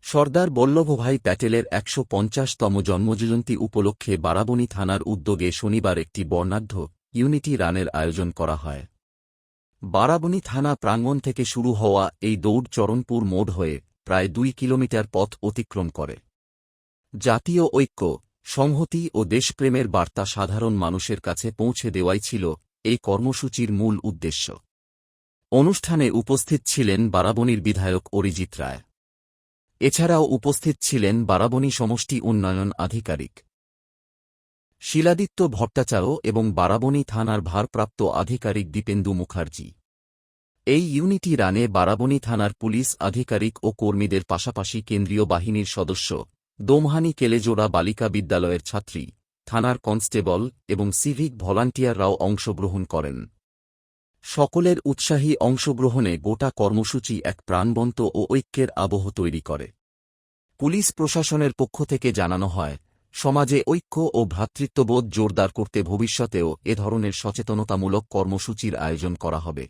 সর্দার বল্লভভাই প্যাটেলের ১৫০তম জন্মজয়ন্তী উপলক্ষে বারাবণী থানার উদ্যোগে শনিবার একটি বর্ণাঢ্য ইউনিটি রানের আয়োজন করা হয়। বারাবণী থানা প্রাঙ্গণ থেকে শুরু হওয়া এই দৌড় চরণপুর মোড় হয়ে প্রায় ২ কিলোমিটার পথ অতিক্রম করে। জাতীয় ঐক্য, সংহতি ও দেশপ্রেমের বার্তা সাধারণ মানুষের কাছে পৌঁছে দেওয়াই ছিল এই কর্মসূচির মূল উদ্দেশ্য। অনুষ্ঠানে উপস্থিত ছিলেন বারাবণীর বিধায়ক অরিজিৎ রায়। এছাড়াও উপস্থিত ছিলেন বারাবণী সমষ্টি উন্নয়ন আধিকারিক শিলাদিত্য ভট্টাচার্য এবং বারাবণী থানার ভারপ্রাপ্ত আধিকারিক দীপেন্দু মুখার্জি। এই ইউনিটি রানে বারাবণী থানার পুলিশ আধিকারিক ও কর্মীদের পাশাপাশি কেন্দ্রীয় বাহিনীর সদস্য, দোমহানি কেলেজোড়া বালিকা বিদ্যালয়ের ছাত্রী, থানার কনস্টেবল এবং সিভিক ভলান্টিয়াররাও অংশগ্রহণ করেন। সকলের উৎসাহী অংশগ্রহণে গোটা কর্মসূচি এক প্রাণবন্ত ও ঐক্যের আবহ তৈরি করে। পুলিশ প্রশাসনের পক্ষ থেকে জানানো হয়, সমাজে ঐক্য ও ভ্রাতৃত্ববোধ জোরদার করতে ভবিষ্যতেও এ ধরনের সচেতনতামূলক কর্মসূচির আয়োজন করা হবে।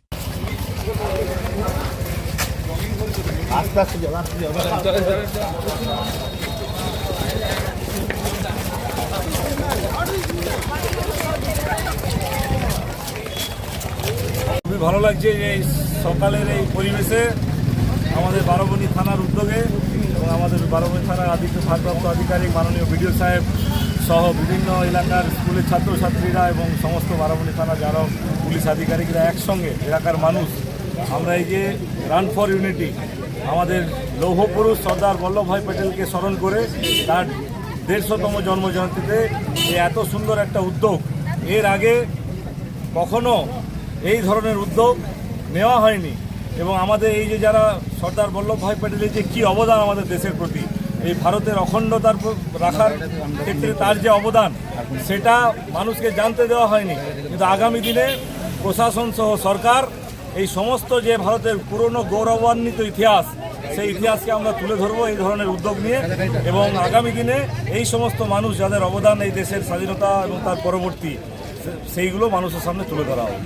খুবই ভালো লাগছে যে সকালের এই পরিবেশে আমাদের বারাবণী থানার উদ্যোগে এবং আমাদের বারাবণী থানার ভারপ্রাপ্ত আধিকারিক মাননীয় বিডিও সাহেব সহ বিভিন্ন এলাকার স্কুলের ছাত্রছাত্রীরা এবং সমস্ত বারাবণী থানার যারা পুলিশ আধিকারিকরা একসঙ্গে এলাকার মানুষ আমরা এই যে রান ফর ইউনিটি আমাদের লৌহপুরুষ সর্দার বল্লভভাই প্যাটেলকে স্মরণ করে তার ১৫০তম জন্মজয়ন্তীতে এত সুন্দর একটা উদ্যোগ এর আগে কখনো এই ধরনের উদ্যোগ নেওয়া হয়নি। এবং আমাদের এই যে যারা সর্দার বল্লভভাই প্যাটেলের যে কী অবদান আমাদের দেশের প্রতি, এই ভারতের অখণ্ডতার রাখার ক্ষেত্রে তার যে অবদান সেটা মানুষকে জানতে দেওয়া হয়নি। কিন্তু আগামী দিনে প্রশাসন সহ সরকার এই সমস্ত যে ভারতের পুরনো গৌরবান্বিত ইতিহাস সেই ইতিহাসকে আমরা তুলে ধরবো এই ধরনের উদ্যোগ নিয়ে এবং আগামী দিনে এই সমস্ত মানুষ যাদের অবদান এই দেশের স্বাধীনতা এবং তার পরবর্তী সেইগুলো মানুষের সামনে তুলে ধরা হবে।